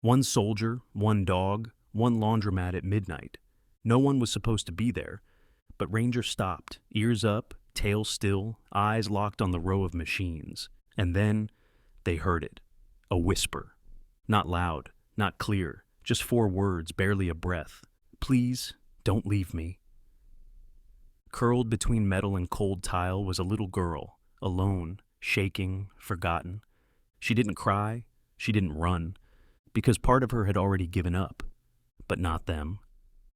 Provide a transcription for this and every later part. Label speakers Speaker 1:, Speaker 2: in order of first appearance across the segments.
Speaker 1: One soldier, one dog, one laundromat at midnight. No one was supposed to be there, but Ranger stopped, ears up, tail still, eyes locked on the row of machines. And then they heard it. A whisper. Not loud, not clear, just 4 words, barely a breath. Please, don't leave me. Curled between metal and cold tile was a little girl, alone, shaking, forgotten. She didn't cry, she didn't run, because part of her had already given up. But not them.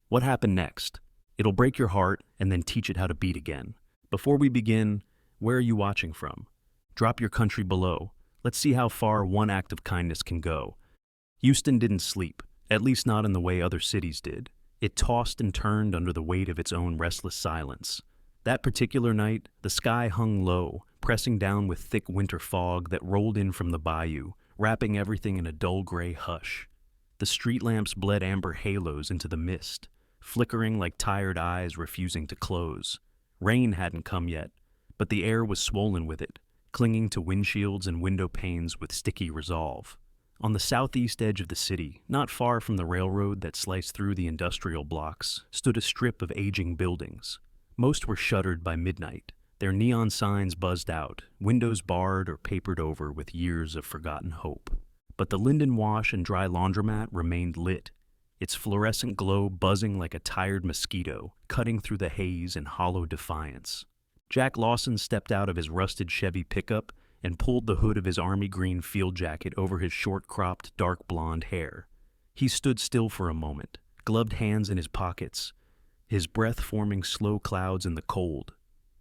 Speaker 1: What happened next? It'll break your heart and then teach it how to beat again. Before we begin, where are you watching from? Drop your country below. Let's see how far one act of kindness can go. Houston didn't sleep, at least not in the way other cities did. It tossed and turned under the weight of its own restless silence. That particular night, the sky hung low, pressing down with thick winter fog that rolled in from the bayou, wrapping everything in a dull gray hush. The street lamps bled amber halos into the mist, flickering like tired eyes refusing to close. Rain hadn't come yet, but the air was swollen with it, clinging to windshields and window panes with sticky resolve. On the southeast edge of the city, not far from the railroad that sliced through the industrial blocks, stood a strip of aging buildings. Most were shuttered by midnight, their neon signs buzzed out, windows barred or papered over with years of forgotten hope. But the Linden Wash and Dry Laundromat remained lit, its fluorescent glow buzzing like a tired mosquito, cutting through the haze in hollow defiance. Jack Lawson stepped out of his rusted Chevy pickup and pulled the hood of his army green field jacket over his short-cropped, dark blonde hair. He stood still for a moment, gloved hands in his pockets, his breath forming slow clouds in the cold.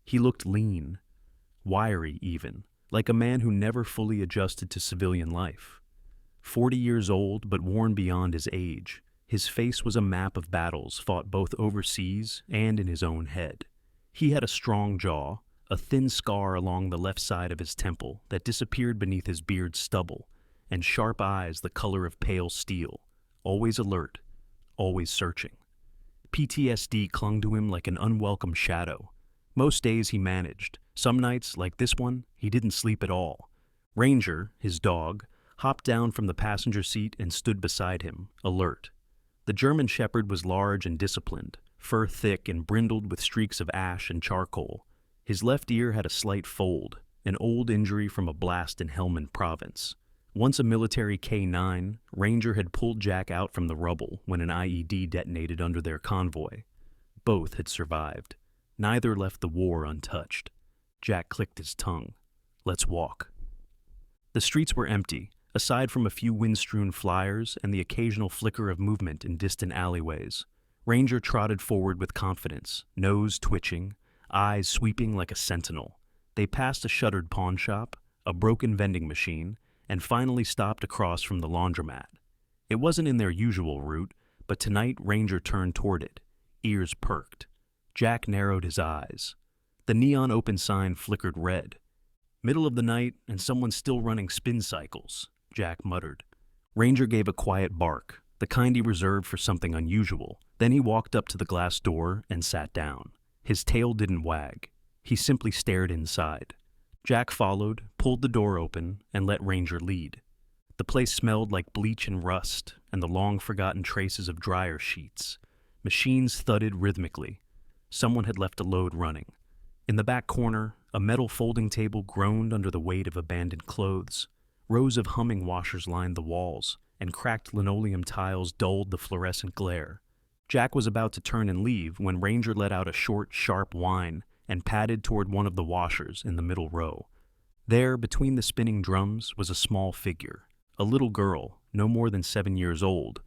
Speaker 1: He looked lean, wiry even, like a man who never fully adjusted to civilian life. 40 years old, but worn beyond his age, his face was a map of battles fought both overseas and in his own head. He had a strong jaw, a thin scar along the left side of his temple that disappeared beneath his beard's stubble, and sharp eyes the color of pale steel, always alert, always searching. PTSD clung to him like an unwelcome shadow. Most days he managed. Some nights, like this one, he didn't sleep at all. Ranger, his dog, hopped down from the passenger seat and stood beside him, alert. The German Shepherd was large and disciplined, fur thick and brindled with streaks of ash and charcoal. His left ear had a slight fold, an old injury from a blast in Helmand Province. Once a military K-9, Ranger had pulled Jack out from the rubble when an IED detonated under their convoy. Both had survived. Neither left the war untouched. Jack clicked his tongue. Let's walk. The streets were empty, aside from a few wind-strewn flyers and the occasional flicker of movement in distant alleyways. Ranger trotted forward with confidence, nose twitching, eyes sweeping like a sentinel. They passed a shuttered pawn shop, a broken vending machine, and finally stopped across from the laundromat. It wasn't in their usual route, but tonight Ranger turned toward it, ears perked. Jack narrowed his eyes. The neon open sign flickered red. Middle of the night, and someone still running spin cycles, Jack muttered. Ranger gave a quiet bark, the kind he reserved for something unusual. Then he walked up to the glass door and sat down. His tail didn't wag. He simply stared inside. Jack followed, pulled the door open, and let Ranger lead. The place smelled like bleach and rust, and the long-forgotten traces of dryer sheets. Machines thudded rhythmically. Someone had left a load running. In the back corner, a metal folding table groaned under the weight of abandoned clothes. Rows of humming washers lined the walls, and cracked linoleum tiles dulled the fluorescent glare. Jack was about to turn and leave when Ranger let out a short, sharp whine and padded toward one of the washers in the middle row. There, between the spinning drums, was a small figure. A little girl, no more than 7 years old,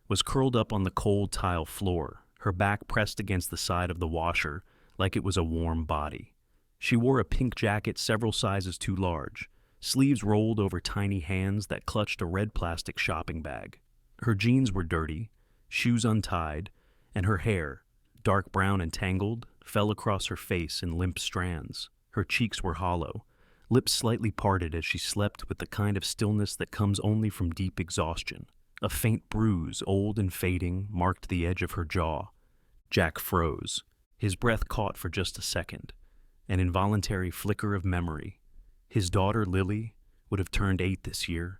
Speaker 1: was curled up on the cold tile floor, her back pressed against the side of the washer like it was a warm body. She wore a pink jacket several sizes too large, sleeves rolled over tiny hands that clutched a red plastic shopping bag. Her jeans were dirty, shoes untied, and her hair, dark brown and tangled, fell across her face in limp strands. Her cheeks were hollow, lips slightly parted as she slept with the kind of stillness that comes only from deep exhaustion. A faint bruise, old and fading, marked the edge of her jaw. Jack froze. His breath caught for just a second, an involuntary flicker of memory. His daughter, Lily, would have turned 8 this year.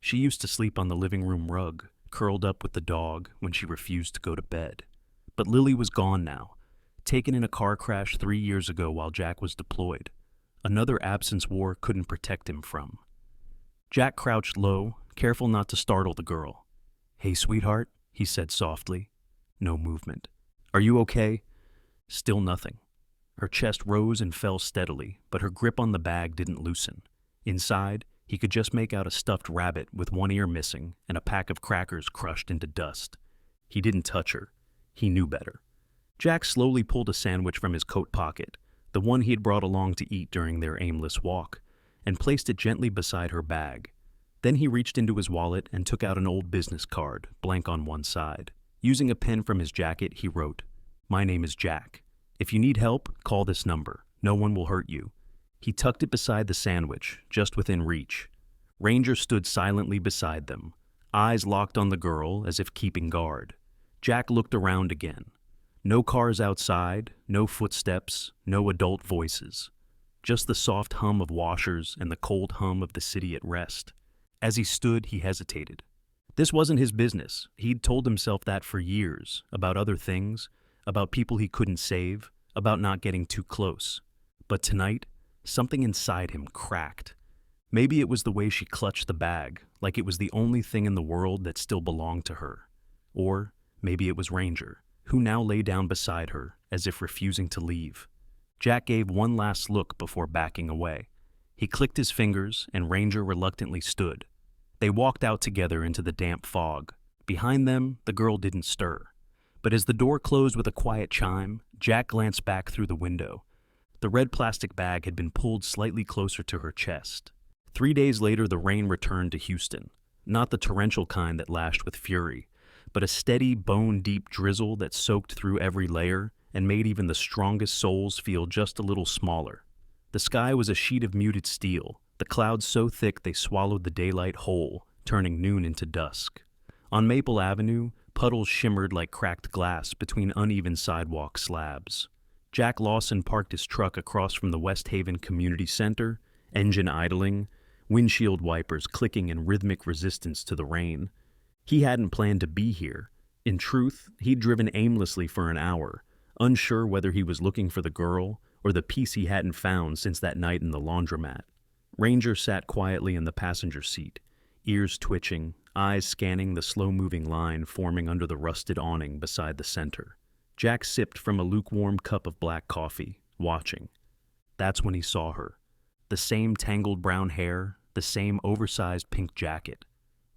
Speaker 1: She used to sleep on the living room rug, curled up with the dog when she refused to go to bed. But Lily was gone now, taken in a car crash 3 years ago while Jack was deployed. Another absence war couldn't protect him from. Jack crouched low, careful not to startle the girl. "Hey, sweetheart," he said softly. No movement. "Are you okay?" Still nothing. Her chest rose and fell steadily, but her grip on the bag didn't loosen. Inside, he could just make out a stuffed rabbit with one ear missing and a pack of crackers crushed into dust. He didn't touch her. He knew better. Jack slowly pulled a sandwich from his coat pocket, the one he had brought along to eat during their aimless walk, and placed it gently beside her bag. Then he reached into his wallet and took out an old business card, blank on one side. Using a pen from his jacket, he wrote, "My name is Jack. If you need help, call this number. No one will hurt you." He tucked it beside the sandwich, just within reach. Ranger stood silently beside them, eyes locked on the girl as if keeping guard. Jack looked around again. No cars outside, no footsteps, no adult voices. Just the soft hum of washers and the cold hum of the city at rest. As he stood, he hesitated. This wasn't his business. He'd told himself that for years, about other things, about people he couldn't save, about not getting too close. But tonight, something inside him cracked. Maybe it was the way she clutched the bag, like it was the only thing in the world that still belonged to her. Or maybe it was Ranger, who now lay down beside her, as if refusing to leave. Jack gave one last look before backing away. He clicked his fingers, and Ranger reluctantly stood. They walked out together into the damp fog. Behind them, the girl didn't stir. But as the door closed with a quiet chime, Jack glanced back through the window. The red plastic bag had been pulled slightly closer to her chest. 3 days later, the rain returned to Houston. Not the torrential kind that lashed with fury, but a steady, bone-deep drizzle that soaked through every layer and made even the strongest souls feel just a little smaller. The sky was a sheet of muted steel, the clouds so thick they swallowed the daylight whole, turning noon into dusk. On Maple Avenue, puddles shimmered like cracked glass between uneven sidewalk slabs. Jack Lawson parked his truck across from the West Haven Community Center, engine idling, windshield wipers clicking in rhythmic resistance to the rain. He hadn't planned to be here. In truth, he'd driven aimlessly for an hour, unsure whether he was looking for the girl or the piece he hadn't found since that night in the laundromat. Ranger sat quietly in the passenger seat, ears twitching, eyes scanning the slow-moving line forming under the rusted awning beside the center. Jack sipped from a lukewarm cup of black coffee, watching. That's when he saw her. The same tangled brown hair, the same oversized pink jacket.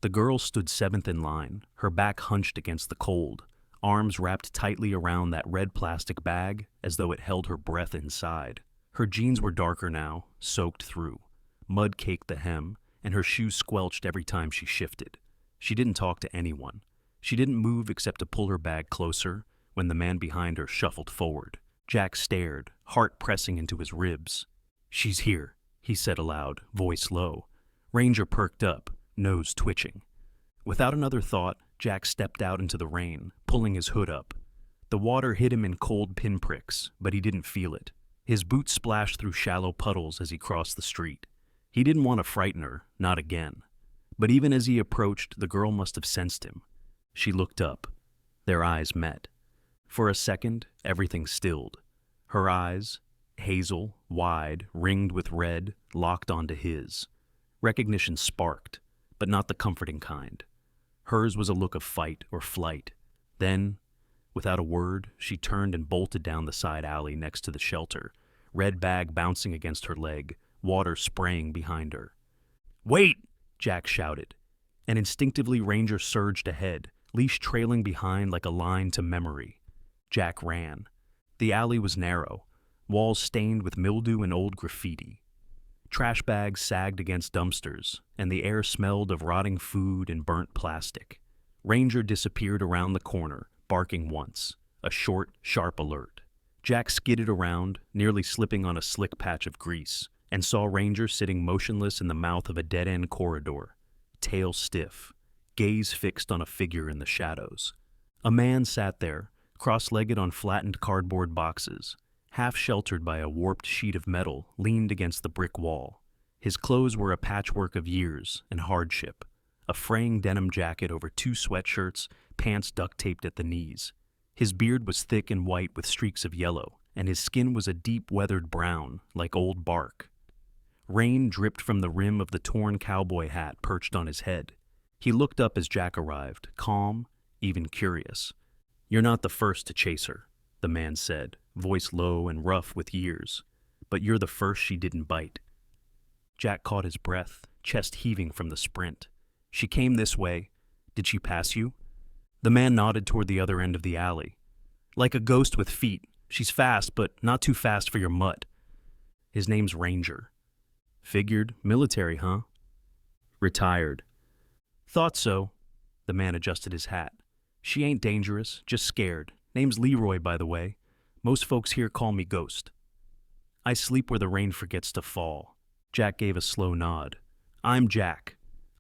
Speaker 1: The girl stood seventh in line, her back hunched against the cold, arms wrapped tightly around that red plastic bag as though it held her breath inside. Her jeans were darker now, soaked through. Mud caked the hem, and her shoes squelched every time she shifted. She didn't talk to anyone. She didn't move except to pull her bag closer when the man behind her shuffled forward. Jack stared, heart pressing into his ribs. "She's here," he said aloud, voice low. Ranger perked up, nose twitching. Without another thought, Jack stepped out into the rain, pulling his hood up. The water hit him in cold pinpricks, but he didn't feel it. His boots splashed through shallow puddles as he crossed the street. He didn't want to frighten her, not again. But even as he approached, the girl must have sensed him. She looked up. Their eyes met. For a second, everything stilled. Her eyes, hazel, wide, ringed with red, locked onto his. Recognition sparked, but not the comforting kind. Hers was a look of fight or flight. Then, without a word, she turned and bolted down the side alley next to the shelter, red bag bouncing against her leg, water spraying behind her. "Wait!" Jack shouted, and instinctively Ranger surged ahead, leash trailing behind like a line to memory. Jack ran. The alley was narrow, walls stained with mildew and old graffiti. Trash bags sagged against dumpsters, and the air smelled of rotting food and burnt plastic. Ranger disappeared around the corner, barking once, a short, sharp alert. Jack skidded around, nearly slipping on a slick patch of grease, and saw Ranger sitting motionless in the mouth of a dead-end corridor, tail stiff, gaze fixed on a figure in the shadows. A man sat there, cross-legged on flattened cardboard boxes, half sheltered by a warped sheet of metal leaned against the brick wall. His clothes were a patchwork of years and hardship, a fraying denim jacket over 2 sweatshirts, pants duct-taped at the knees. His beard was thick and white with streaks of yellow, and his skin was a deep weathered brown, like old bark. Rain dripped from the rim of the torn cowboy hat perched on his head. He looked up as Jack arrived, calm, even curious. "You're not the first to chase her," the man said, voice low and rough with years. "But you're the first she didn't bite." Jack caught his breath, chest heaving from the sprint. "She came this way. Did she pass you?" The man nodded toward the other end of the alley. "Like a ghost with feet. She's fast, but not too fast for your mutt." "His name's Ranger." "Figured. Military, huh?" "Retired." "Thought so." The man adjusted his hat. "She ain't dangerous, just scared. Name's Leroy, by the way. Most folks here call me Ghost." "I sleep where the rain forgets to fall." Jack gave a slow nod. "I'm Jack."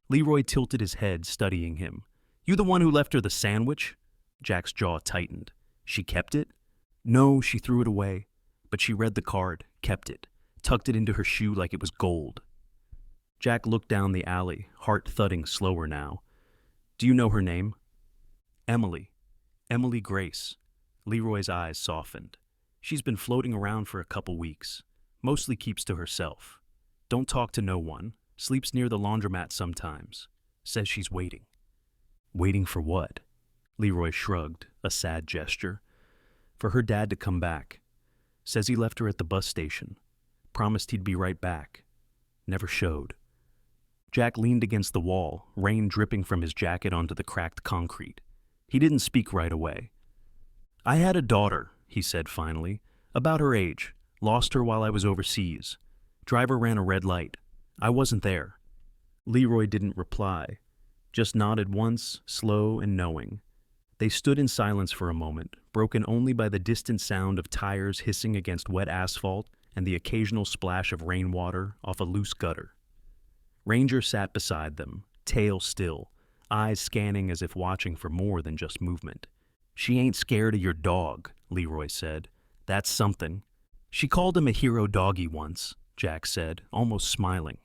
Speaker 1: Leroy tilted his head, studying him. "You the one who left her the sandwich?" Jack's jaw tightened. "She kept it?" "No, she threw it away. But she read the card, kept it, tucked it into her shoe like it was gold." Jack looked down the alley, heart thudding slower now. "Do you know her name?" "Emily. Emily Grace." Leroy's eyes softened. "She's been floating around for a couple weeks. Mostly keeps to herself. Don't talk to no one. Sleeps near the laundromat sometimes. Says she's waiting." "Waiting for what?" Leroy shrugged, a sad gesture. "For her dad to come back. Says he left her at the bus station. Promised he'd be right back. Never showed." Jack leaned against the wall, rain dripping from his jacket onto the cracked concrete. He didn't speak right away. "I had a daughter," he said finally. "About her age. Lost her while I was overseas. Driver ran a red light. I wasn't there." Leroy didn't reply, just nodded once, slow and knowing. They stood in silence for a moment, broken only by the distant sound of tires hissing against wet asphalt and the occasional splash of rainwater off a loose gutter. Ranger sat beside them, tail still, eyes scanning as if watching for more than just movement. "She ain't scared of your dog," Leroy said. "That's something." "She called him a hero doggy once," Jack said, almost smiling.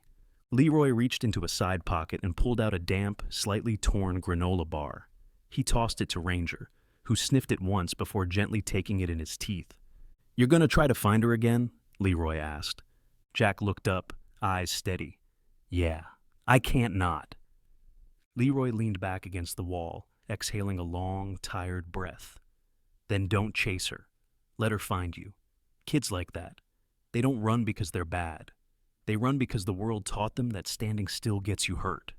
Speaker 1: Leroy reached into a side pocket and pulled out a damp, slightly torn granola bar. He tossed it to Ranger, who sniffed it once before gently taking it in his teeth. "You're gonna try to find her again?" Leroy asked. Jack looked up, eyes steady. "Yeah, I can't not." Leroy leaned back against the wall, exhaling a long, tired breath. "Then don't chase her. Let her find you. Kids like that. They don't run because they're bad. They run because the world taught them that standing still gets you hurt."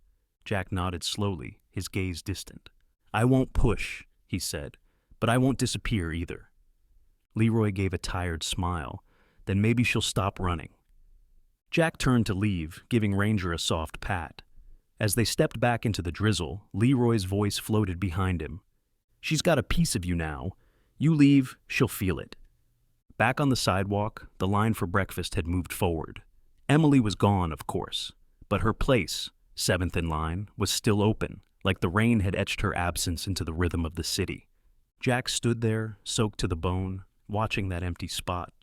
Speaker 1: Jack nodded slowly, his gaze distant. "I won't push," he said, "but I won't disappear either." Leroy gave a tired smile. "Then maybe she'll stop running." Jack turned to leave, giving Ranger a soft pat. As they stepped back into the drizzle, Leroy's voice floated behind him. "She's got a piece of you now. You leave, she'll feel it." Back on the sidewalk, the line for breakfast had moved forward. Emily was gone, of course, but her place, seventh in line, was still open, like the rain had etched her absence into the rhythm of the city. Jack stood there, soaked to the bone, watching that empty spot,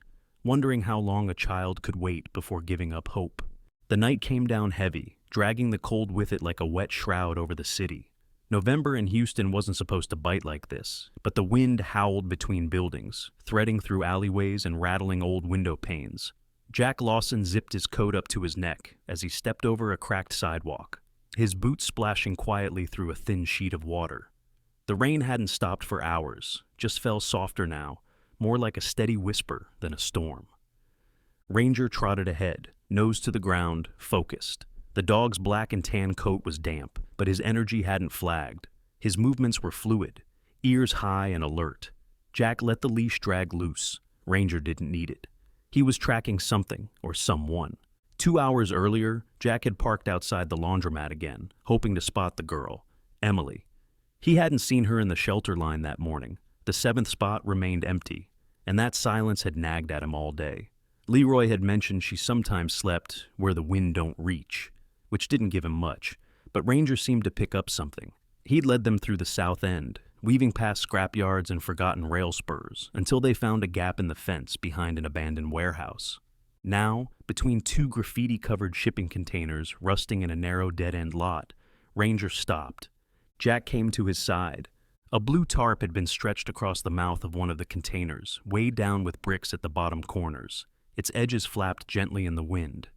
Speaker 1: wondering how long a child could wait before giving up hope. The night came down heavy, dragging the cold with it like a wet shroud over the city. November in Houston wasn't supposed to bite like this, but the wind howled between buildings, threading through alleyways and rattling old window panes. Jack Lawson zipped his coat up to his neck as he stepped over a cracked sidewalk, his boots splashing quietly through a thin sheet of water. The rain hadn't stopped for hours, just fell softer now, more like a steady whisper than a storm. Ranger trotted ahead, nose to the ground, focused. The dog's black and tan coat was damp, but his energy hadn't flagged. His movements were fluid, ears high and alert. Jack let the leash drag loose. Ranger didn't need it. He was tracking something, or someone. 2 hours earlier, Jack had parked outside the laundromat again, hoping to spot the girl, Emily. He hadn't seen her in the shelter line that morning. The 7th spot remained empty, and that silence had nagged at him all day. Leroy had mentioned she sometimes slept where the wind don't reach, which didn't give him much, but Ranger seemed to pick up something. He'd led them through the south end, weaving past scrapyards and forgotten rail spurs, until they found a gap in the fence behind an abandoned warehouse. Now, between 2 graffiti-covered shipping containers rusting in a narrow dead-end lot, Ranger stopped. Jack came to his side. A blue tarp had been stretched across the mouth of one of the containers, weighed down with bricks at the bottom corners. Its edges flapped gently in the wind.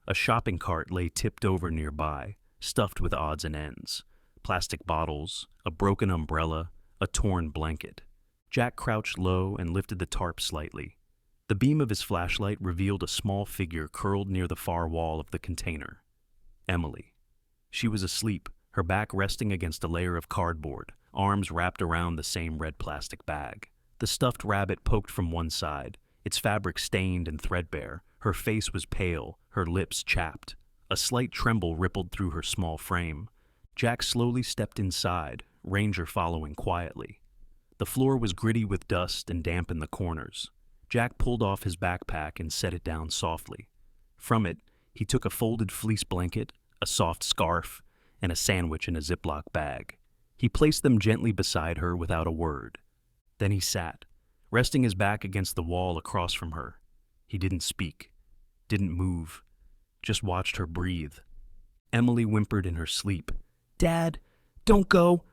Speaker 1: A shopping cart lay tipped over nearby, stuffed with odds and ends. Plastic bottles, a broken umbrella, a torn blanket. Jack crouched low and lifted the tarp slightly. The beam of his flashlight revealed a small figure curled near the far wall of the container. Emily. She was asleep, her back resting against a layer of cardboard, arms wrapped around the same red plastic bag. The stuffed rabbit poked from one side, its fabric stained and threadbare. Her face was pale, her lips chapped. A slight tremble rippled through her small frame. Jack slowly stepped inside, Ranger following quietly. The floor was gritty with dust and damp in the corners. Jack pulled off his backpack and set it down softly. From it, he took a folded fleece blanket, a soft scarf, and a sandwich in a Ziploc bag. He placed them gently beside her without a word. Then he sat, resting his back against the wall across from her. He didn't speak, didn't move, just watched her breathe. Emily whimpered in her sleep. "Dad, don't go."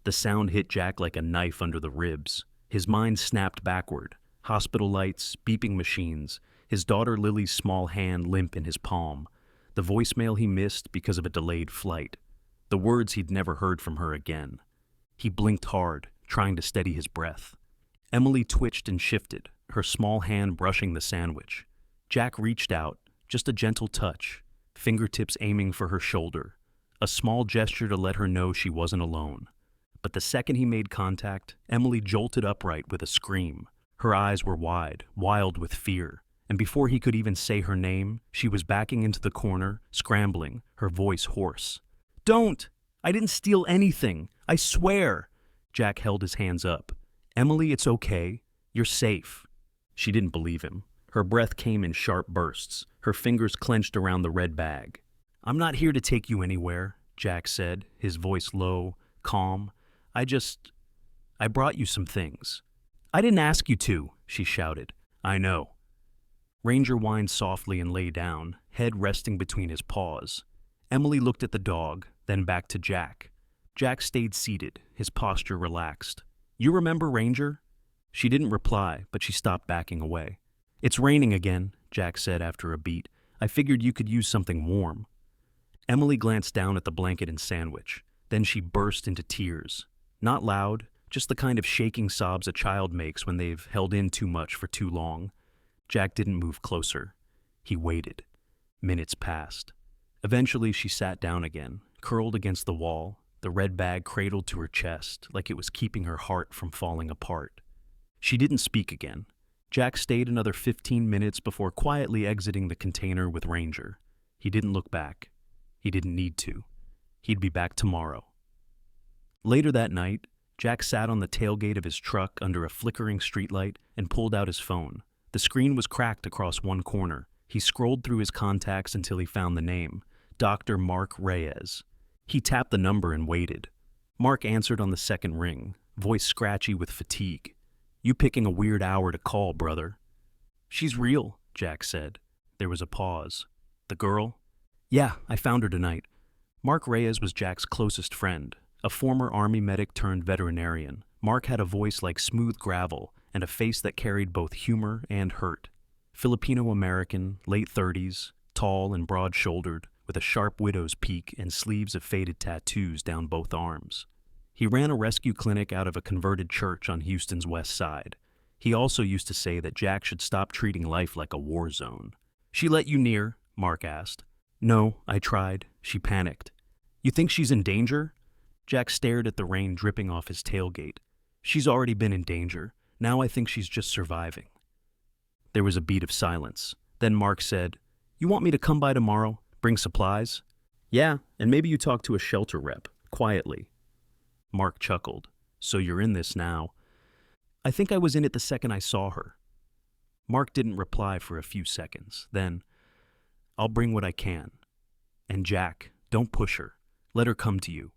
Speaker 1: The sound hit Jack like a knife under the ribs. His mind snapped backward. Hospital lights, beeping machines, his daughter Lily's small hand limp in his palm. The voicemail he missed because of a delayed flight. The words he'd never heard from her again. He blinked hard, trying to steady his breath. Emily twitched and shifted, her small hand brushing the sandwich. Jack reached out, just a gentle touch, fingertips aiming for her shoulder. A small gesture to let her know she wasn't alone. But the second he made contact, Emily jolted upright with a scream. Her eyes were wide, wild with fear, and before he could even say her name, she was backing into the corner, scrambling, her voice hoarse. "Don't! I didn't steal anything! I swear!" Jack held his hands up. "Emily, it's okay. You're safe." She didn't believe him. Her breath came in sharp bursts, her fingers clenched around the red bag. "I'm not here to take you anywhere," Jack said, his voice low, calm. I brought you some things." "I didn't ask you to," she shouted. "I know." Ranger whined softly and lay down, head resting between his paws. Emily looked at the dog, then back to Jack. Jack stayed seated, his posture relaxed. "You remember Ranger?" She didn't reply, but she stopped backing away. "It's raining again," Jack said after a beat. "I figured you could use something warm." Emily glanced down at the blanket and sandwich. Then she burst into tears. Not loud, just the kind of shaking sobs a child makes when they've held in too much for too long. Jack didn't move closer. He waited. Minutes passed. Eventually she sat down again, curled against the wall, the red bag cradled to her chest like it was keeping her heart from falling apart. She didn't speak again. Jack stayed another 15 minutes before quietly exiting the container with Ranger. He didn't look back. He didn't need to. He'd be back tomorrow. Later that night, Jack sat on the tailgate of his truck under a flickering streetlight and pulled out his phone. The screen was cracked across one corner. He scrolled through his contacts until he found the name, Dr. Mark Reyes. He tapped the number and waited. Mark answered on the second ring, voice scratchy with fatigue. "You picking a weird hour to call, brother." "She's real," Jack said. There was a pause. "The girl?" "Yeah, I found her tonight." Mark Reyes was Jack's closest friend, a former Army medic turned veterinarian. Mark had a voice like smooth gravel and a face that carried both humor and hurt. Filipino-American, late 30s, tall and broad-shouldered, with a sharp widow's peak and sleeves of faded tattoos down both arms. He ran a rescue clinic out of a converted church on Houston's west side. He also used to say that Jack should stop treating life like a war zone. "She let you near?" Mark asked. "No, I tried." She panicked. "You think she's in danger?" Jack stared at the rain dripping off his tailgate. "She's already been in danger. Now I think she's just surviving." There was a beat of silence. Then Mark said, "You want me to come by tomorrow? Bring supplies?" "Yeah, and maybe you talk to a shelter rep, quietly." Mark chuckled. "So you're in this now." "I think I was in it the second I saw her." Mark didn't reply for a few seconds. Then, "I'll bring what I can. And Jack, don't push her. Let her come to you."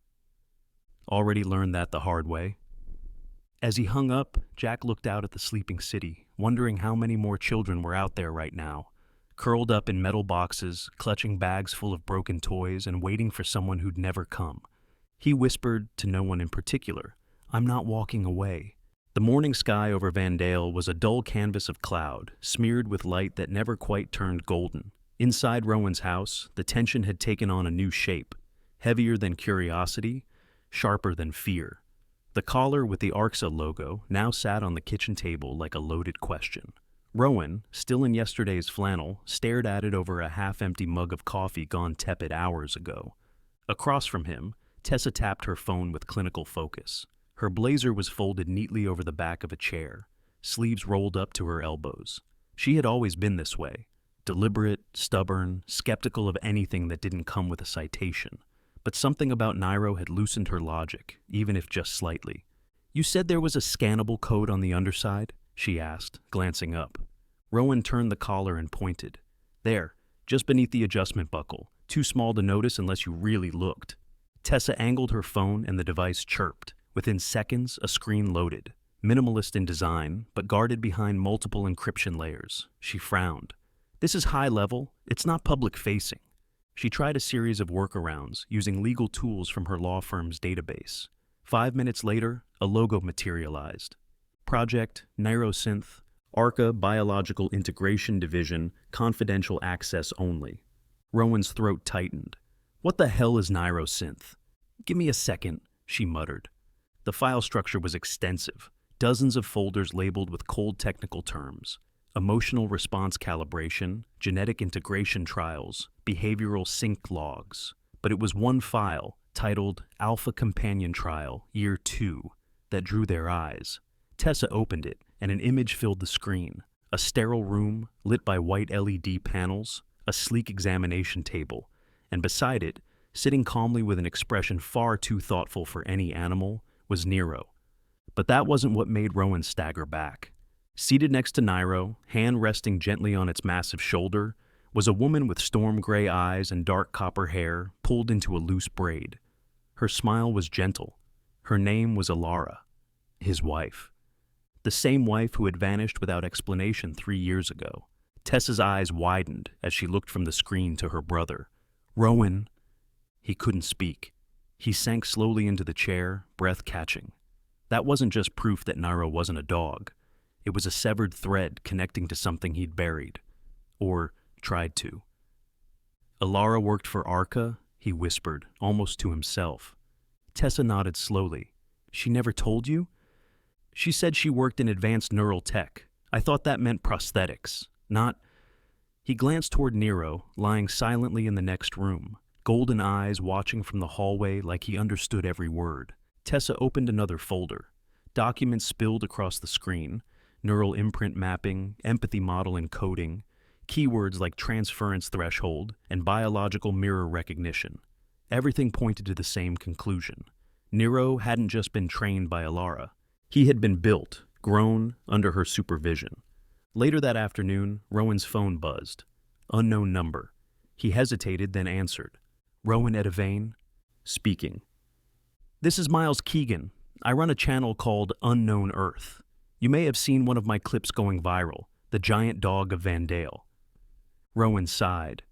Speaker 1: Already learned that the hard way. As he hung up, Jack looked out at the sleeping city, wondering how many more children were out there right now. curled up in metal boxes, clutching bags full of broken toys and waiting for someone who'd never come. He whispered, to no one in particular, "I'm not walking away." The morning sky over Vandale was a dull canvas of cloud, smeared with light that never quite turned golden. Inside Rowan's house, the tension had taken on a new shape, heavier than curiosity, sharper than fear. The collar with the ARCSA logo now sat on the kitchen table like a loaded question. Rowan, still in yesterday's flannel, stared at it over a half-empty mug of coffee gone tepid hours ago. Across from him, Tessa tapped her phone with clinical focus. Her blazer was folded neatly over the back of a chair, sleeves rolled up to her elbows. She had always been this way, deliberate, stubborn, skeptical of anything that didn't come with a citation. But something about Nairo had loosened her logic, even if just slightly. "You said there was a scannable code on the underside?" she asked, glancing up. Rowan turned the collar and pointed. "There, just beneath the adjustment buckle, too small to notice unless you really looked." Tessa angled her phone and the device chirped. Within seconds, a screen loaded. Minimalist in design, but guarded behind multiple encryption layers. She frowned. "This is high level. It's not public-facing." She tried a series of workarounds, using legal tools from her law firm's database. 5 minutes later, a logo materialized. Project, Neurosynth, ARCA Biological Integration Division, confidential access only. Rowan's throat tightened. "What the hell is Neurosynth?" "Give me a second," she muttered. The file structure was extensive, dozens of folders labeled with cold technical terms. Emotional response calibration, genetic integration trials, behavioral sync logs. But it was one file, titled Alpha Companion Trial, Year 2, that drew their eyes. Tessa opened it, and an image filled the screen. A sterile room, lit by white LED panels, a sleek examination table, and beside it, sitting calmly with an expression far too thoughtful for any animal, was Nero. But that wasn't what made Rowan stagger back. Seated next to Nairo, hand resting gently on its massive shoulder, was a woman with storm gray eyes and dark copper hair pulled into a loose braid. Her smile was gentle. Her name was Alara, his wife. The same wife who had vanished without explanation 3 years ago. Tessa's eyes widened as she looked from the screen to her brother. "Rowan." He couldn't speak. He sank slowly into the chair, breath catching. That wasn't just proof that Nairo wasn't a dog. It was a severed thread connecting to something he'd buried. Or tried to. "Alara worked for ARCA," he whispered, almost to himself. Tessa nodded slowly. "She never told you?" "She said she worked in advanced neural tech. I thought that meant prosthetics, not..." He glanced toward Nero, lying silently in the next room, golden eyes watching from the hallway like he understood every word. Tessa opened another folder. Documents spilled across the screen. Neural imprint mapping, empathy model encoding, keywords like transference threshold, and biological mirror recognition. Everything pointed to the same conclusion. Nero hadn't just been trained by Alara. He had been built, grown, under her supervision. Later that afternoon, Rowan's phone buzzed. Unknown number. He hesitated, then answered. "Rowan Edivane?" "Speaking." "This is Miles Keegan. I run a channel called Unknown Earth. You may have seen one of my clips going viral, the giant dog of Vandale." Rowan sighed.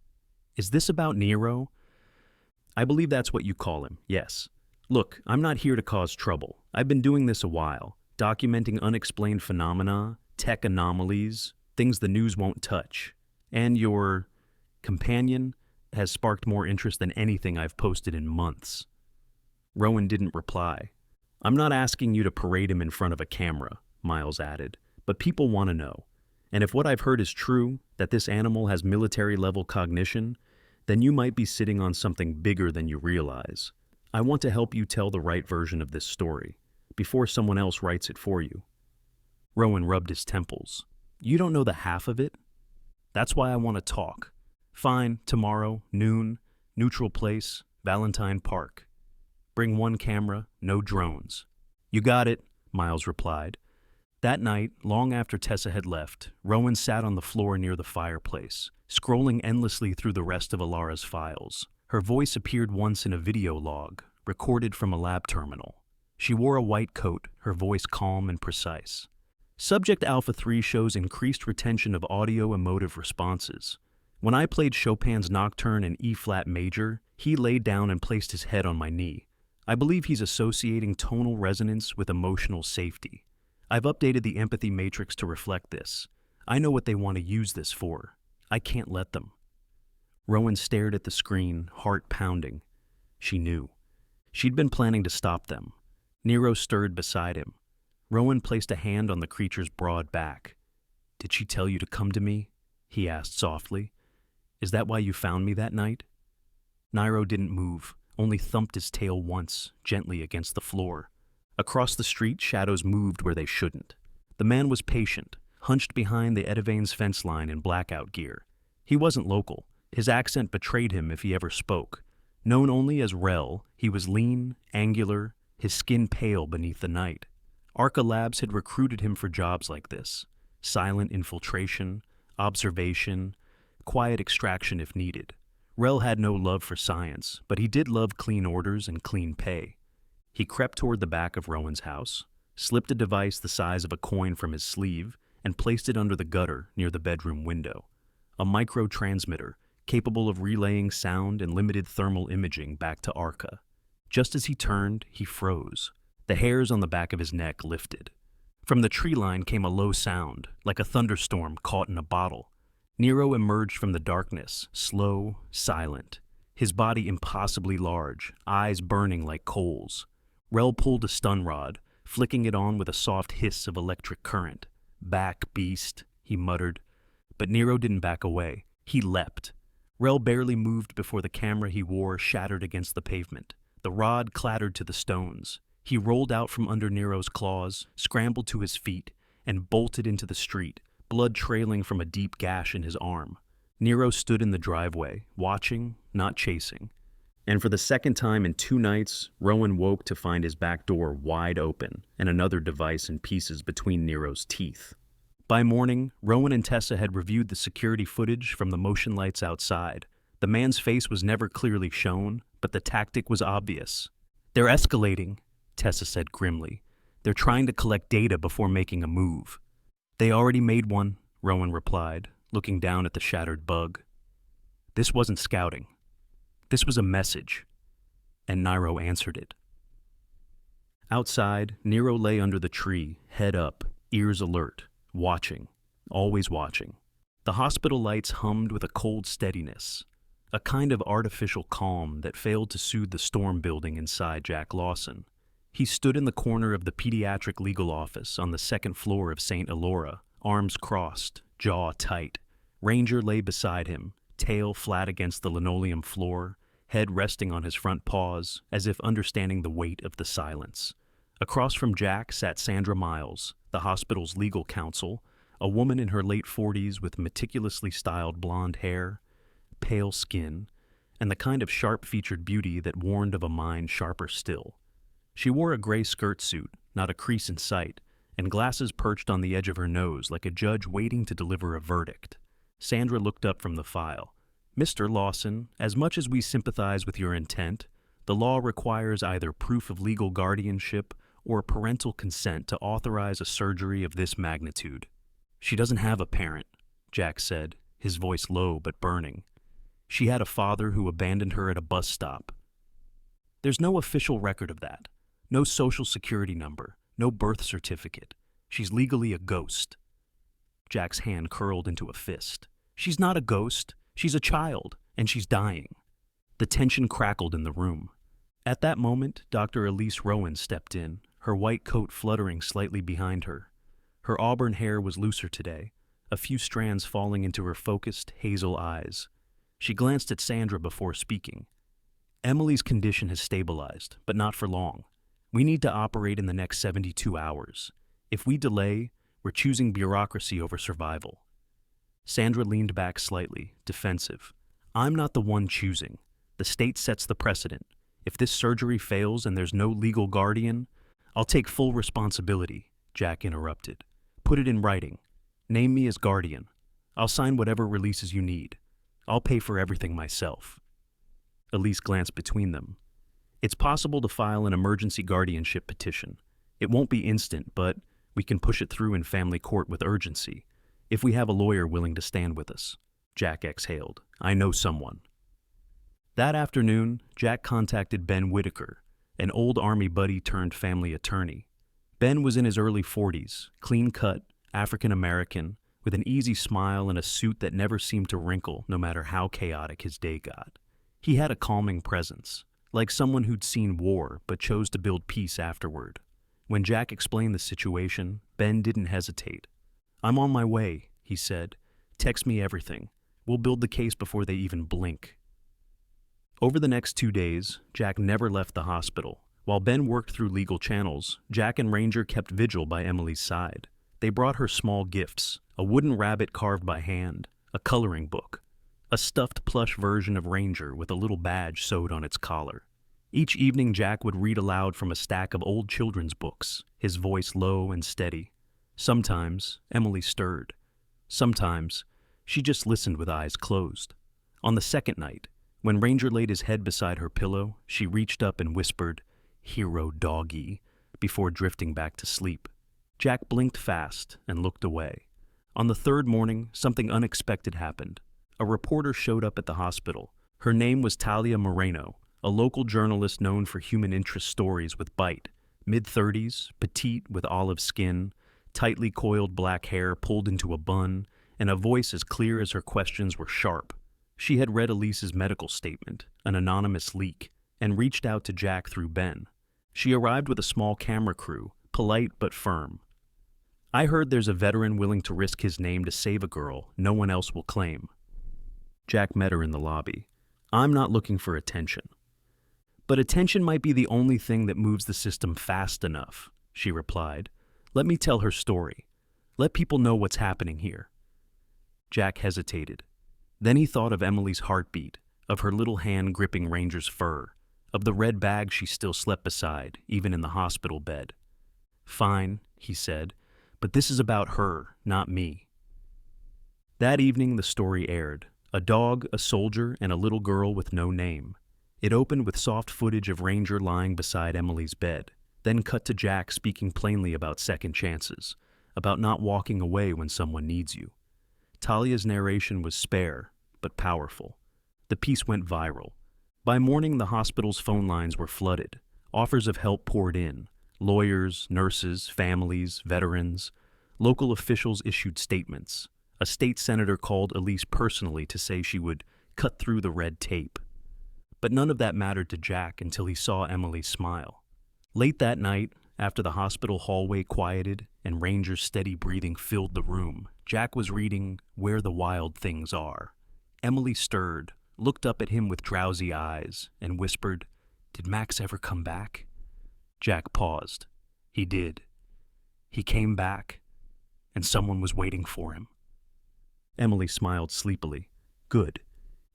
Speaker 1: "Is this about Nero?" "I believe that's what you call him, yes. Look, I'm not here to cause trouble. I've been doing this a while, documenting unexplained phenomena, tech anomalies, things the news won't touch. And your companion has sparked more interest than anything I've posted in months." Rowan didn't reply. "I'm not asking you to parade him in front of a camera," Miles added, "but people want to know. And if what I've heard is true, that this animal has military-level cognition, then you might be sitting on something bigger than you realize. I want to help you tell the right version of this story, before someone else writes it for you." Rowan rubbed his temples. "You don't know the half of it? That's why I want to talk. Fine, tomorrow, noon, neutral place, Valentine Park. Bring one camera, no drones." "You got it," Miles replied. That night, long after Tessa had left, Rowan sat on the floor near the fireplace, scrolling endlessly through the rest of Alara's files. Her voice appeared once in a video log, recorded from a lab terminal. She wore a white coat, her voice calm and precise. "Subject Alpha 3 shows increased retention of audio emotive responses. When I played Chopin's Nocturne in E-flat major, he laid down and placed his head on my knee. I believe he's associating tonal resonance with emotional safety. I've updated the empathy matrix to reflect this. I know what they want to use this for. I can't let them. Rowan stared at the screen, heart pounding. She knew. She'd been planning to stop them. Nero stirred beside him. Rowan placed a hand on the creature's broad back. "Did she tell you to come to me?" he asked softly. "Is that why you found me that night?" Nero didn't move, only thumped his tail once, gently against the floor. Across the street, shadows moved where they shouldn't. The man was patient, hunched behind the Edivane's fence line in blackout gear. He wasn't local. His accent betrayed him if he ever spoke. Known only as Rel, he was lean, angular, his skin pale beneath the night. Arca Labs had recruited him for jobs like this: silent infiltration, observation, quiet extraction if needed. Rel had no love for science, but he did love clean orders and clean pay. He crept toward the back of Rowan's house, slipped a device the size of a coin from his sleeve, and placed it under the gutter near the bedroom window. A micro-transmitter, capable of relaying sound and limited thermal imaging back to Arca. Just as he turned, he froze. The hairs on the back of his neck lifted. From the tree line came a low sound, like a thunderstorm caught in a bottle. Nero emerged from the darkness, slow, silent, his body impossibly large, eyes burning like coals. Rel pulled a stun rod, flicking it on with a soft hiss of electric current. "Back, beast," he muttered. But Nero didn't back away. He leapt. Rel barely moved before the camera he wore shattered against the pavement. The rod clattered to the stones. He rolled out from under Nero's claws, scrambled to his feet, and bolted into the street, blood trailing from a deep gash in his arm. Nero stood in the driveway, watching, not chasing. And for the second time in 2 nights, Rowan woke to find his back door wide open and another device in pieces between Nero's teeth. By morning, Rowan and Tessa had reviewed the security footage from the motion lights outside. The man's face was never clearly shown, but the tactic was obvious. "They're escalating," Tessa said grimly. "They're trying to collect data before making a move." "They already made one," Rowan replied, looking down at the shattered bug. This wasn't scouting. This was a message, and Nero answered it. Outside, Nero lay under the tree, head up, ears alert, watching, always watching. The hospital lights hummed with a cold steadiness, a kind of artificial calm that failed to soothe the storm building inside Jack Lawson. He stood in the corner of the pediatric legal office on the 2nd floor of St. Elora, arms crossed, jaw tight. Ranger lay beside him, tail flat against the linoleum floor, head resting on his front paws, as if understanding the weight of the silence. Across from Jack sat Sandra Miles, the hospital's legal counsel, a woman in her late 40s with meticulously styled blonde hair, pale skin, and the kind of sharp-featured beauty that warned of a mind sharper still. She wore a gray skirt suit, not a crease in sight, and glasses perched on the edge of her nose like a judge waiting to deliver a verdict. Sandra looked up from the file. "Mr. Lawson, as much as we sympathize with your intent, the law requires either proof of legal guardianship or parental consent to authorize a surgery of this magnitude." "She doesn't have a parent," Jack said, his voice low but burning. "She had a father who abandoned her at a bus stop. There's no official record of that. No social security number, no birth certificate. She's legally a ghost." Jack's hand curled into a fist. "She's not a ghost. She's a child, and she's dying." The tension crackled in the room. At that moment, Dr. Elise Rowan stepped in, her white coat fluttering slightly behind her. Her auburn hair was looser today, a few strands falling into her focused, hazel eyes. She glanced at Sandra before speaking. "Emily's condition has stabilized, but not for long. We need to operate in the next 72 hours. If we delay, we're choosing bureaucracy over survival." Sandra leaned back slightly, defensive. "I'm not the one choosing. The state sets the precedent. If this surgery fails and there's no legal guardian, I'll take full responsibility," Jack interrupted. "Put it in writing. Name me as guardian. I'll sign whatever releases you need. I'll pay for everything myself." Elise glanced between them. "It's possible to file an emergency guardianship petition. It won't be instant, but we can push it through in family court with urgency, if we have a lawyer willing to stand with us." Jack exhaled. I know someone. That afternoon, Jack contacted Ben Whitaker, an old Army buddy turned family attorney. Ben was in his early 40s, clean-cut, African-American, with an easy smile and a suit that never seemed to wrinkle no matter how chaotic his day got. He had a calming presence, like someone who'd seen war but chose to build peace afterward. When Jack explained the situation, Ben didn't hesitate. I'm on my way, he said. Text me everything. We'll build the case before they even blink. Over the next 2 days, Jack never left the hospital. While Ben worked through legal channels, Jack and Ranger kept vigil by Emily's side. They brought her small gifts, a wooden rabbit carved by hand, a coloring book, a stuffed plush version of Ranger with a little badge sewed on its collar. Each evening, Jack would read aloud from a stack of old children's books, his voice low and steady. Sometimes, Emily stirred. Sometimes, she just listened with eyes closed. On the second night, when Ranger laid his head beside her pillow, she reached up and whispered, "Hero doggy," before drifting back to sleep. Jack blinked fast and looked away. On the third morning, something unexpected happened. A reporter showed up at the hospital. Her name was Talia Moreno, a local journalist known for human interest stories with bite. Mid-30s, petite with olive skin, tightly coiled black hair pulled into a bun, and a voice as clear as her questions were sharp. She had read Elise's medical statement, an anonymous leak, and reached out to Jack through Ben. She arrived with a small camera crew, polite but firm. I heard there's a veteran willing to risk his name to save a girl no one else will claim. Jack met her in the lobby. I'm not looking for attention. But attention might be the only thing that moves the system fast enough, she replied. Let me tell her story. Let people know what's happening here. Jack hesitated. Then he thought of Emily's heartbeat, of her little hand gripping Ranger's fur, of the red bag she still slept beside, even in the hospital bed. Fine, he said, but this is about her, not me. That evening the story aired. A dog, a soldier, and a little girl with no name. It opened with soft footage of Ranger lying beside Emily's bed, then cut to Jack speaking plainly about second chances, about not walking away when someone needs you. Talia's narration was spare, but powerful. The piece went viral. By morning, the hospital's phone lines were flooded. Offers of help poured in. Lawyers, nurses, families, veterans. Local officials issued statements. A state senator called Elise personally to say she would cut through the red tape. But none of that mattered to Jack until he saw Emily smile. Late that night, after the hospital hallway quieted and Ranger's steady breathing filled the room, Jack was reading Where the Wild Things Are. Emily stirred, looked up at him with drowsy eyes, and whispered, Did Max ever come back? Jack paused. He did. He came back, and someone was waiting for him. Emily smiled sleepily. Good.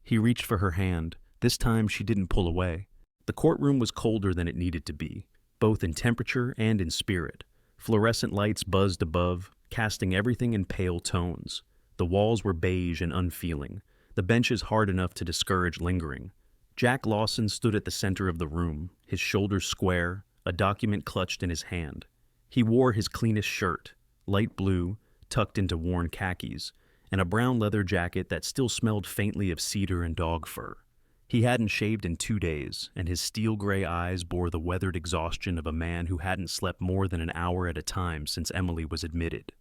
Speaker 1: He reached for her hand. This time she didn't pull away. The courtroom was colder than it needed to be, both in temperature and in spirit. Fluorescent lights buzzed above, casting everything in pale tones. The walls were beige and unfeeling, the benches hard enough to discourage lingering. Jack Lawson stood at the center of the room, his shoulders square, a document clutched in his hand. He wore his cleanest shirt, light blue, tucked into worn khakis, and a brown leather jacket that still smelled faintly of cedar and dog fur. He hadn't shaved in 2 days, and his steel-gray eyes bore the weathered exhaustion of a man who hadn't slept more than an hour at a time since Emily was admitted.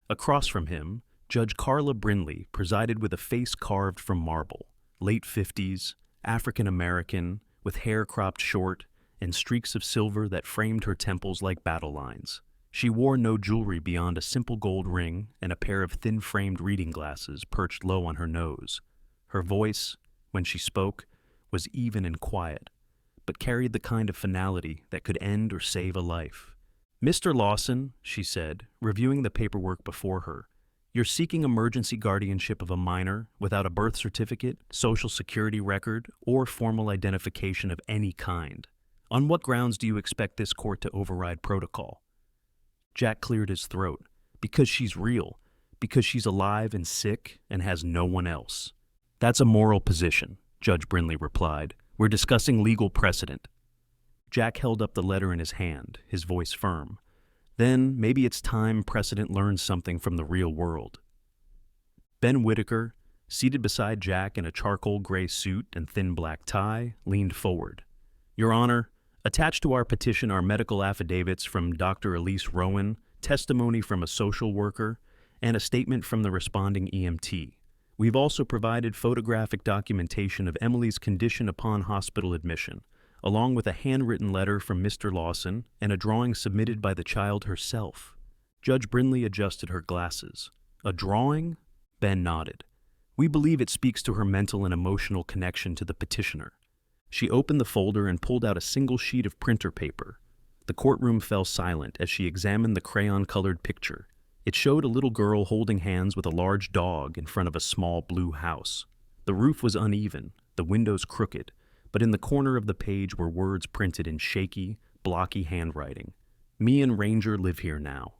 Speaker 1: Across from him, Judge Carla Brindley presided with a face carved from marble, late 50s, African-American, with hair cropped short, and streaks of silver that framed her temples like battle lines. She wore no jewelry beyond a simple gold ring and a pair of thin-framed reading glasses perched low on her nose. Her voice, when she spoke, was even and quiet, but carried the kind of finality that could end or save a life. Mr. Lawson, she said, reviewing the paperwork before her, you're seeking emergency guardianship of a minor without a birth certificate, social security record, or formal identification of any kind. On what grounds do you expect this court to override protocol? Jack cleared his throat. Because she's real. Because she's alive and sick and has no one else. That's a moral position, Judge Brindley replied. We're discussing legal precedent. Jack held up the letter in his hand, his voice firm. Then, maybe it's time precedent learns something from the real world. Ben Whitaker, seated beside Jack in a charcoal gray suit and thin black tie, leaned forward. Your Honor, attached to our petition are medical affidavits from Dr. Elise Rowan, testimony from a social worker, and a statement from the responding EMT. We've also provided photographic documentation of Emily's condition upon hospital admission, along with a handwritten letter from Mr. Lawson and a drawing submitted by the child herself. Judge Brindley adjusted her glasses. A drawing? Ben nodded. We believe it speaks to her mental and emotional connection to the petitioner. She opened the folder and pulled out a single sheet of printer paper. The courtroom fell silent as she examined the crayon-colored picture. It showed a little girl holding hands with a large dog in front of a small blue house. The roof was uneven, the windows crooked, but in the corner of the page were words printed in shaky, blocky handwriting. Me and Ranger live here now.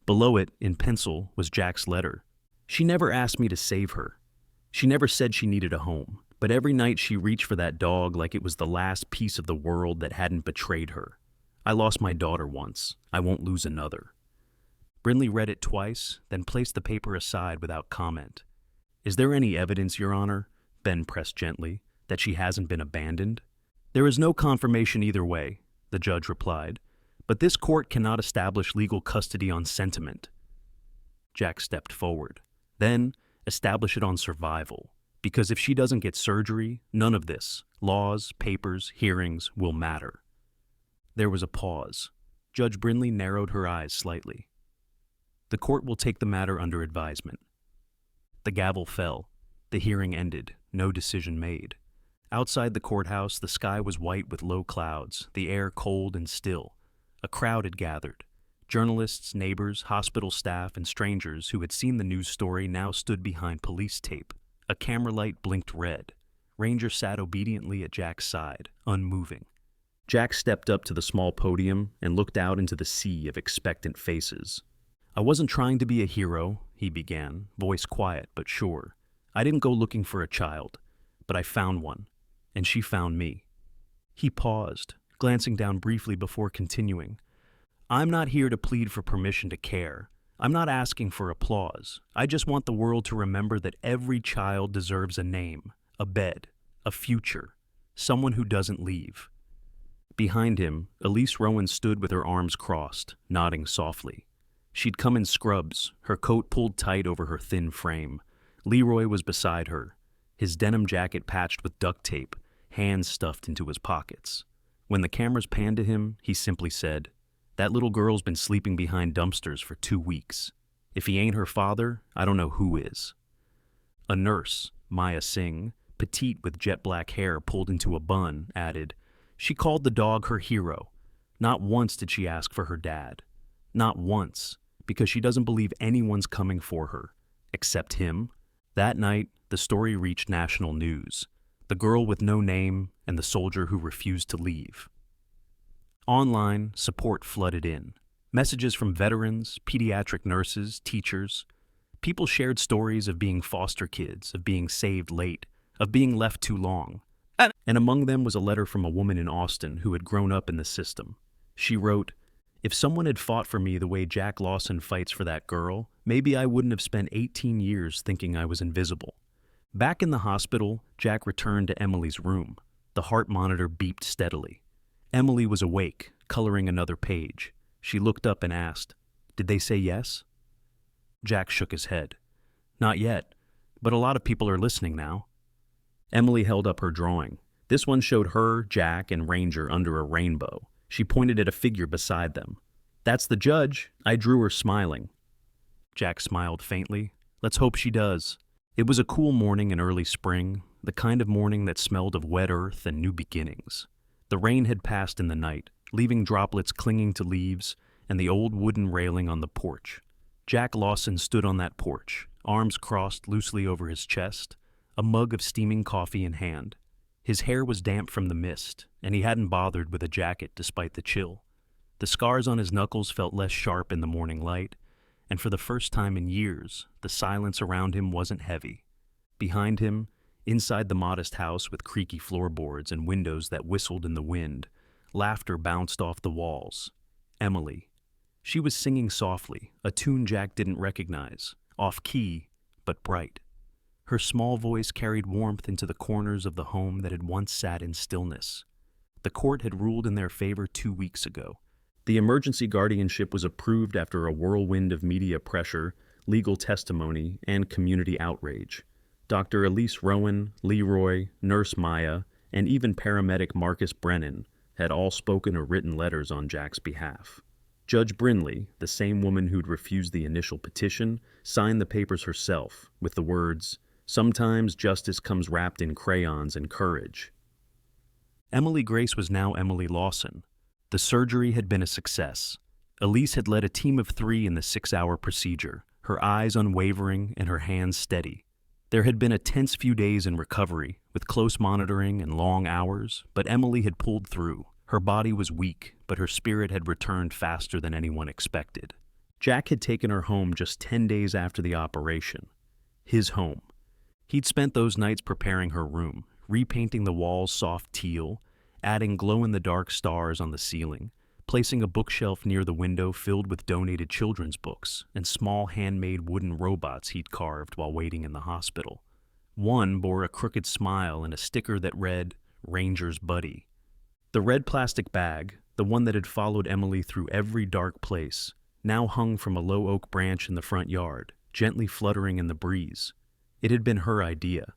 Speaker 1: Below it, in pencil, was Jack's letter. She never asked me to save her. She never said she needed a home, but every night she reached for that dog like it was the last piece of the world that hadn't betrayed her. I lost my daughter once. I won't lose another. Brindley read it twice, then placed the paper aside without comment. Is there any evidence, Your Honor, Ben pressed gently, that she hasn't been abandoned? There is no confirmation either way, the judge replied, but this court cannot establish legal custody on sentiment. Jack stepped forward. Then, establish it on survival, because if she doesn't get surgery, none of this, laws, papers, hearings, will matter. There was a pause. Judge Brindley narrowed her eyes slightly. The court will take the matter under advisement. The gavel fell. The hearing ended. No decision made. Outside the courthouse, the sky was white with low clouds, the air cold and still. A crowd had gathered. Journalists, neighbors, hospital staff, and strangers who had seen the news story now stood behind police tape. A camera light blinked red. Ranger sat obediently at Jack's side, unmoving. Jack stepped up to the small podium and looked out into the sea of expectant faces. I wasn't trying to be a hero, he began, voice quiet but sure. I didn't go looking for a child, but I found one, and she found me. He paused, glancing down briefly before continuing. I'm not here to plead for permission to care. I'm not asking for applause. I just want the world to remember that every child deserves a name, a bed, a future, someone who doesn't leave. Behind him, Elise Rowan stood with her arms crossed, nodding softly. She'd come in scrubs, her coat pulled tight over her thin frame. Leroy was beside her, his denim jacket patched with duct tape, hands stuffed into his pockets. When the cameras panned to him, he simply said, That little girl's been sleeping behind dumpsters for 2 weeks. If he ain't her father, I don't know who is. A nurse, Maya Singh, petite with jet black hair pulled into a bun, added, She called the dog her hero. Not once did she ask for her dad. Not once, because she doesn't believe anyone's coming for her, except him. That night, the story reached national news. The girl with no name and the soldier who refused to leave. Online, support flooded in. Messages from veterans, pediatric nurses, teachers. People shared stories of being foster kids, of being saved late, of being left too long. And among them was a letter from a woman in Austin who had grown up in the system. She wrote, If someone had fought for me the way Jack Lawson fights for that girl, maybe I wouldn't have spent 18 years thinking I was invisible. Back in the hospital, Jack returned to Emily's room. The heart monitor beeped steadily. Emily was awake, coloring another page. She looked up and asked, Did they say yes? Jack shook his head. Not yet, but a lot of people are listening now. Emily held up her drawing. This one showed her, Jack, and Ranger under a rainbow. She pointed at a figure beside them. That's the judge. I drew her smiling. Jack smiled faintly. Let's hope she does. It was a cool morning in early spring, the kind of morning that smelled of wet earth and new beginnings. The rain had passed in the night, leaving droplets clinging to leaves and the old wooden railing on the porch. Jack Lawson stood on that porch, arms crossed loosely over his chest, a mug of steaming coffee in hand. His hair was damp from the mist, and he hadn't bothered with a jacket despite the chill. The scars on his knuckles felt less sharp in the morning light, and for the first time in years, the silence around him wasn't heavy. Behind him, inside the modest house with creaky floorboards and windows that whistled in the wind, laughter bounced off the walls. Emily. She was singing softly, a tune Jack didn't recognize, off-key, but bright. Her small voice carried warmth into the corners of the home that had once sat in stillness. The court had ruled in their favor 2 weeks ago. The emergency guardianship was approved after a whirlwind of media pressure, legal testimony, and community outrage. Dr. Elise Rowan, Leroy, Nurse Maya, and even paramedic Marcus Brennan had all spoken or written letters on Jack's behalf. Judge Brinley, the same woman who'd refused the initial petition, signed the papers herself with the words, "Sometimes justice comes wrapped in crayons and courage." Emily Grace was now Emily Lawson. The surgery had been a success. Elise had led a team of 3 in the 6-hour procedure, her eyes unwavering and her hands steady. There had been a tense few days in recovery, with close monitoring and long hours, but Emily had pulled through. Her body was weak, but her spirit had returned faster than anyone expected. Jack had taken her home just 10 days after the operation. His home. He'd spent those nights preparing her room, repainting the walls soft teal, adding glow-in-the-dark stars on the ceiling, placing a bookshelf near the window filled with donated children's books and small handmade wooden robots he'd carved while waiting in the hospital. One bore a crooked smile and a sticker that read, "Ranger's Buddy." The red plastic bag, the one that had followed Emily through every dark place, now hung from a low oak branch in the front yard, gently fluttering in the breeze. It had been her idea.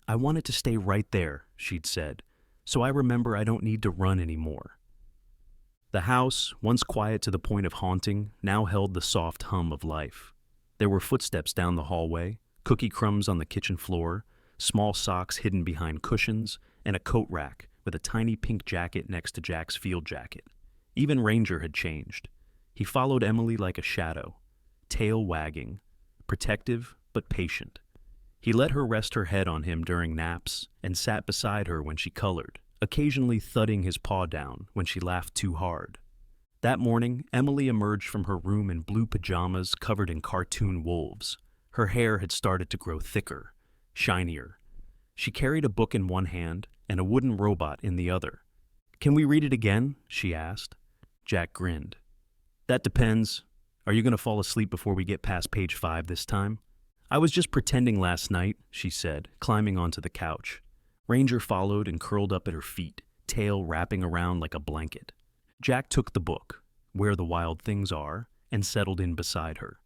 Speaker 1: "I want it to stay right there," she'd said, "so I remember I don't need to run anymore." The house, once quiet to the point of haunting, now held the soft hum of life. There were footsteps down the hallway, cookie crumbs on the kitchen floor, small socks hidden behind cushions, and a coat rack with a tiny pink jacket next to Jack's field jacket. Even Ranger had changed. He followed Emily like a shadow, tail wagging, protective but patient. He let her rest her head on him during naps and sat beside her when she colored, occasionally thudding his paw down when she laughed too hard. That morning, Emily emerged from her room in blue pajamas covered in cartoon wolves. Her hair had started to grow thicker, shinier. She carried a book in one hand and a wooden robot in the other. "Can we read it again?" she asked. Jack grinned. "That depends. Are you going to fall asleep before we get past page 5 this time?" "I was just pretending last night," she said, climbing onto the couch. Ranger followed and curled up at her feet, tail wrapping around like a blanket. Jack took the book, Where the Wild Things Are, and settled in beside her.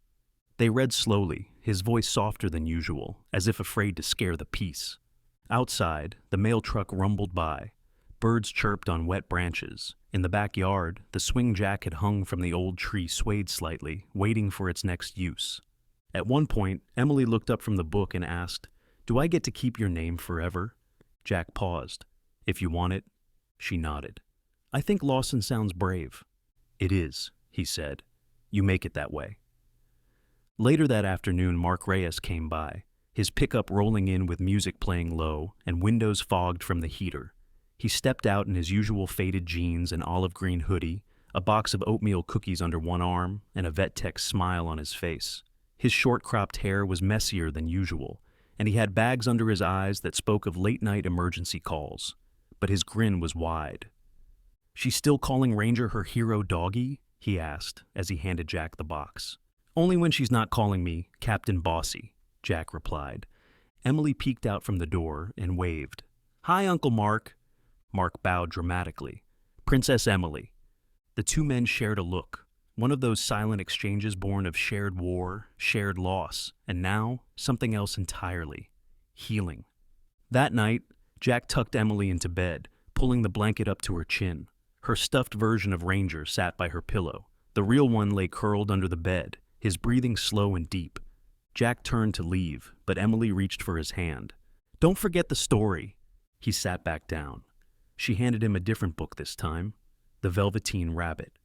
Speaker 1: They read slowly, his voice softer than usual, as if afraid to scare the peace. Outside, the mail truck rumbled by. Birds chirped on wet branches. In the backyard, the swing jack had hung from the old tree swayed slightly, waiting for its next use. At one point, Emily looked up from the book and asked, "Do I get to keep your name forever?" Jack paused. "If you want it." She nodded. "I think Lawson sounds brave." "It is," he said. "You make it that way." Later that afternoon, Mark Reyes came by, his pickup rolling in with music playing low and windows fogged from the heater. He stepped out in his usual faded jeans and olive green hoodie, a box of oatmeal cookies under one arm, and a vet tech smile on his face. His short-cropped hair was messier than usual, and he had bags under his eyes that spoke of late-night emergency calls. But his grin was wide. "She's still calling Ranger her hero doggy?" he asked as he handed Jack the box. "Only when she's not calling me Captain Bossy," Jack replied. Emily peeked out from the door and waved. "Hi, Uncle Mark." Mark bowed dramatically. "Princess Emily." The two men shared a look, one of those silent exchanges born of shared war, shared loss, and now something else entirely: healing. That night, Jack tucked Emily into bed, pulling the blanket up to her chin. Her stuffed version of Ranger sat by her pillow. The real one lay curled under the bed, his breathing slow and deep. Jack turned to leave, but Emily reached for his hand. "Don't forget the story." He sat back down. She handed him a different book this time, The Velveteen Rabbit.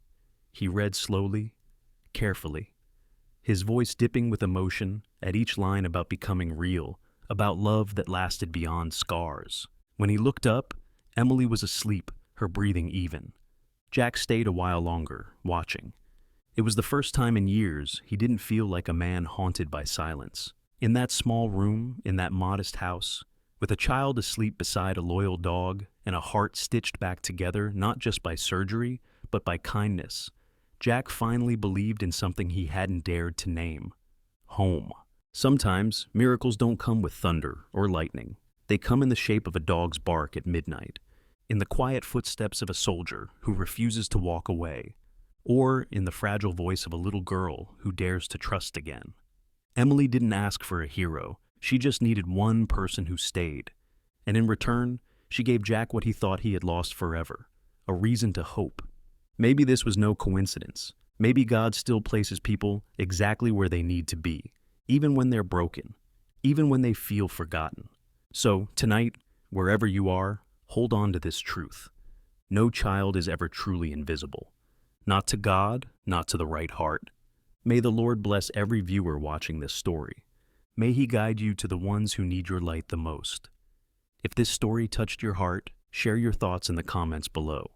Speaker 1: He read slowly, carefully, his voice dipping with emotion at each line about becoming real, about love that lasted beyond scars. When he looked up, Emily was asleep, her breathing even. Jack stayed a while longer, watching. It was the first time in years he didn't feel like a man haunted by silence. In that small room, in that modest house, with a child asleep beside a loyal dog and a heart stitched back together not just by surgery, but by kindness, Jack finally believed in something he hadn't dared to name: home. Sometimes miracles don't come with thunder or lightning. They come in the shape of a dog's bark at midnight, in the quiet footsteps of a soldier who refuses to walk away, or in the fragile voice of a little girl who dares to trust again. Emily didn't ask for a hero. She just needed one person who stayed. And in return, she gave Jack what he thought he had lost forever, a reason to hope. Maybe this was no coincidence. Maybe God still places people exactly where they need to be, even when they're broken, even when they feel forgotten. So, tonight, wherever you are, hold on to this truth. No child is ever truly invisible. Not to God, not to the right heart. May the Lord bless every viewer watching this story. May He guide you to the ones who need your light the most. If this story touched your heart, share your thoughts in the comments below.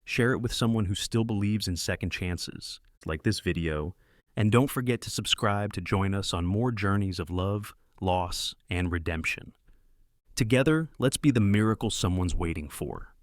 Speaker 1: Share it with someone who still believes in second chances, like this video, and don't forget to subscribe to join us on more journeys of love, loss, and redemption. Together, let's be the miracle someone's waiting for.